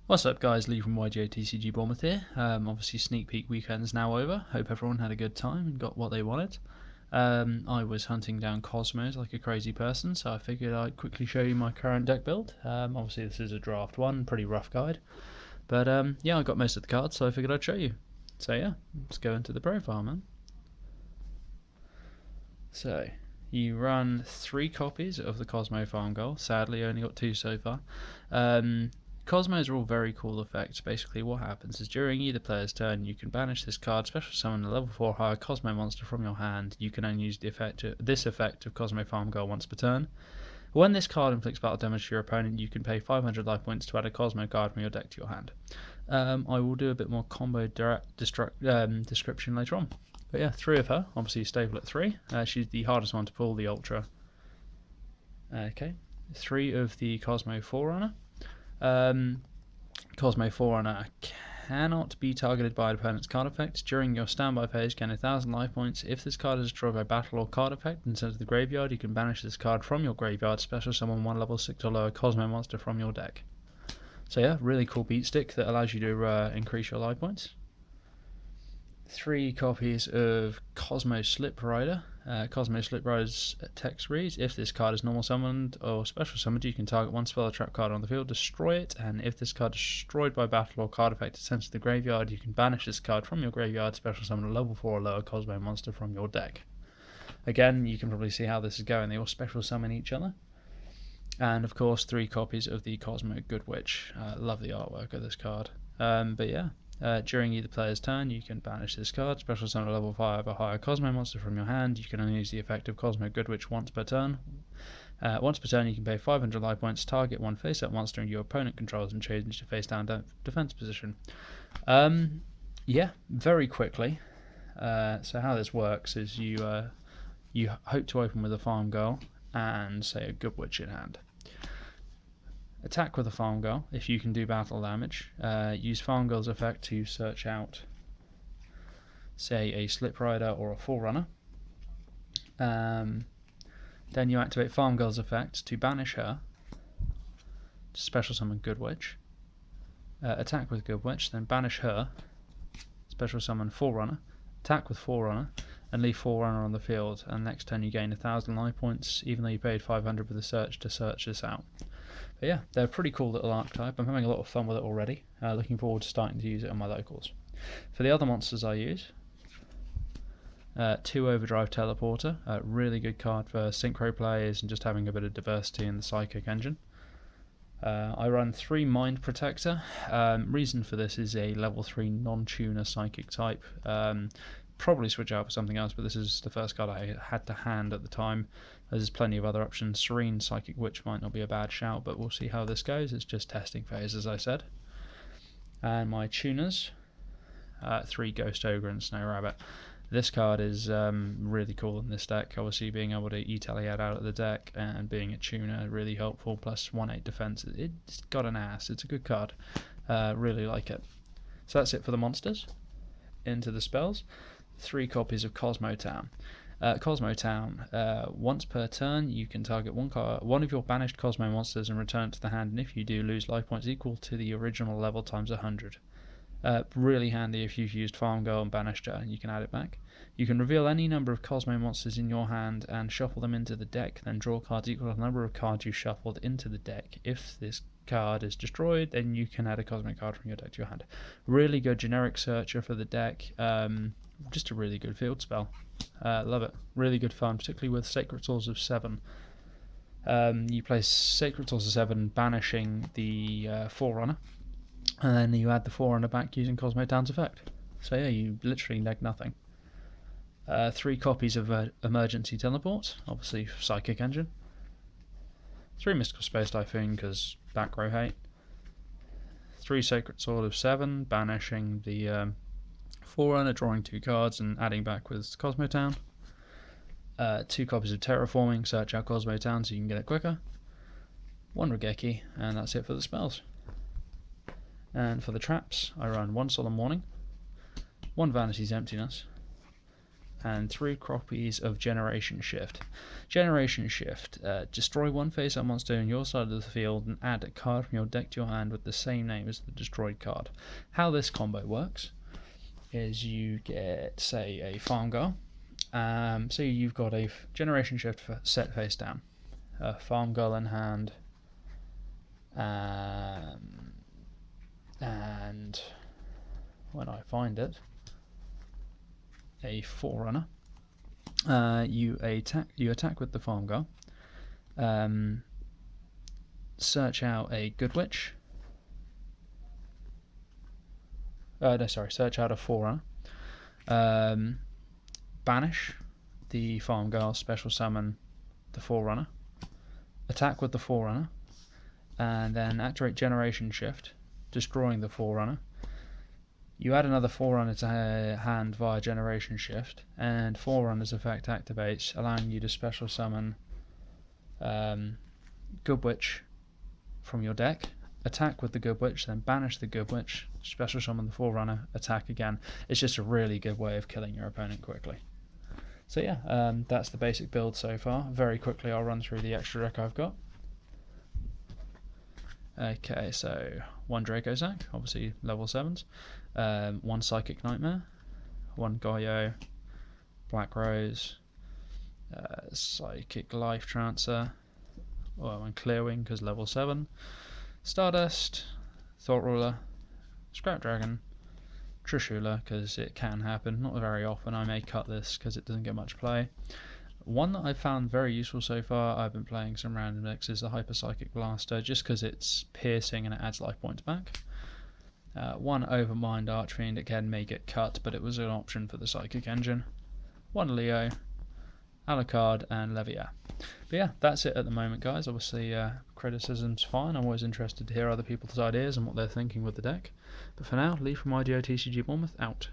What's up guys, Lee from YGO TCG Bournemouth here. Obviously sneak peek weekend's now over. Hope everyone had a good time and got what they wanted. I was hunting down Cosmos like a crazy person, so I figured I'd quickly show you my current deck build. Obviously this is a draft one, pretty rough guide. But yeah, I got most of the cards, so I figured I'd show you. So yeah, let's go into the profile, man. So, you run 3 copies of the Kozmo Farm Goal. Sadly, only got 2 so far. Cosmos are all very cool effects. Basically, what happens is during either player's turn, you can banish this card, special summon a level 4 higher Cosmo monster from your hand. You can only use this effect of Cosmo Farm Goal once per turn. When this card inflicts battle damage to your opponent, you can pay 500 life points to add a Cosmo card from your deck to your hand. I will do a bit more combo description later on. But yeah, 3 of her, obviously stable at 3. She's the hardest one to pull, the Ultra. Okay, 3 of the Kozmo Forerunner. Kozmo Forerunner cannot be targeted by an opponent's card effect. During your standby phase, gain 1000 life points. If this card is destroyed by battle or card effect and sent to the graveyard, you can banish this card from your graveyard, special summon 1 level 6 or lower Kozmo monster from your deck. So yeah, really cool beat stick that allows you to increase your life points. 3 copies of Kozmo Slip Rider. Kozmo Slip Rider's text reads: if this card is normal summoned or special summoned, you can target 1 spell or trap card on the field, destroy it, and if this card is destroyed by battle or card effect is sent to the graveyard, you can banish this card from your graveyard, special summon a level 4 or lower Kozmo monster from your deck. Again, you can probably see how this is going. They all special summon each other. And of course, 3 copies of the Kozmo Good Witch. Love the artwork of this card. But yeah. During either player's turn, you can banish this card, special summon a level 5 or higher Cosmo monster from your hand. You can only use the effect of Kozmo Good Witch once per turn. Once per turn, you can pay 500 life points, target 1 face-up monster your opponent controls, and change to face-down defense position. Yeah, very quickly. So how this works is you hope to open with a Farm Girl and, say, a Good Witch in hand. Attack with a Farm Girl if you can do battle damage. Use Farm Girl's effect to search out, say, a Slip Rider or a Forerunner. Then you activate Farm Girl's effect to banish her, to special summon Good Witch. Attack with Good Witch, then banish her, special summon Forerunner, attack with Forerunner, and leave Forerunner on the field. And next turn you gain 1000 life points, even though you paid 500 with the search to search this out. But yeah, they're a pretty cool little archetype. I'm having a lot of fun with it already. Looking forward to starting to use it on my locals. For the other monsters I use, 2 Overdrive Teleporter, a really good card for synchro players and just having a bit of diversity in the Psychic engine. I run 3 Mind Protector. Reason for this is a level 3 non-tuner Psychic type. Probably switch out for something else, but this is the first card I had to hand at the time. There's plenty of other options. Serene Psychic Witch might not be a bad shout, but we'll see how this goes. It's just testing phase, as I said. And my tuners, 3 Ghost Ogre and Snow Rabbit. This card is really cool in this deck. Obviously, being able to Etaliad out of the deck and being a tuner, really helpful. Plus 1/8 defense. It's got an ass. It's a good card. Really like it. So that's it for the monsters. Into the spells. 3 copies of Kozmo Town. Kozmo Town. Once per turn, you can target one of your banished Kozmo monsters and return it to the hand, and if you do, lose life points equal to the original level times 100. Really handy if you've used Farm Girl and banished her, and you can add it back. You can reveal any number of Kozmo monsters in your hand and shuffle them into the deck, then draw cards equal to the number of cards you shuffled into the deck. If this card is destroyed, then you can add a Cosmo card from your deck to your hand. Really good generic searcher for the deck. Just a really good field spell. Love it. Really good fun, particularly with Sacred Swords of 7. You play Sacred Swords of 7, banishing the Forerunner, and then you add the Forerunner back using Kozmo Town's effect. So yeah, you literally neg nothing. 3 copies of Emergency Teleport, obviously Psychic engine. 3 Mystical Space Typhoon, because back row hate. 3 Sacred Sword of 7, banishing the Forerunner, drawing 2 cards and adding back with Kozmo Town. 2 copies of Terraforming, search out Kozmo Town so you can get it quicker. 1 Regeki, and that's it for the spells. And for the traps, I run 1 Solemn Warning, 1 Vanity's Emptiness, and 3 copies of Generation Shift. Generation Shift, destroy one face-up monster on your side of the field and add a card from your deck to your hand with the same name as the destroyed card. How this combo works is you get, say, a Farm Girl. So you've got a Generation Shift set face down, a Farm Girl in hand, and when I find it, a Forerunner. You attack with the Farm Girl. Search out a Good Witch. Search out a Forerunner. Banish the Farm Girl, special summon the Forerunner. Attack with the Forerunner, and then activate Generation Shift, destroying the Forerunner. You add another Forerunner to hand via Generation Shift, and Forerunner's effect activates, allowing you to special summon Good Witch from your deck, attack with the Good Witch, then banish the Good Witch, special summon the Forerunner, attack again. It's just a really good way of killing your opponent quickly. So yeah, that's the basic build so far. Very quickly I'll run through the extra deck I've got. Okay, so 1 Draco Zac, obviously level 7s, 1 Psychic Nightmare, 1 Goyo, Black Rose, Psychic Life Trancer, and Clearwing because level 7, Stardust, Thought Ruler, Scrap Dragon, Trishula because it can happen, not very often. I may cut this because it doesn't get much play. One that I've found very useful so far, I've been playing some random decks, is the Hyper Psychic Blaster, just because it's piercing and it adds life points back. 1 Overmind Archfiend, again may get cut, but it was an option for the Psychic Engine. 1 Leo, Alucard, and Leviat. But yeah, that's it at the moment, guys. Obviously, criticism's fine. I'm always interested to hear other people's ideas and what they're thinking with the deck. But for now, Lee from YGO TCG Bournemouth, out.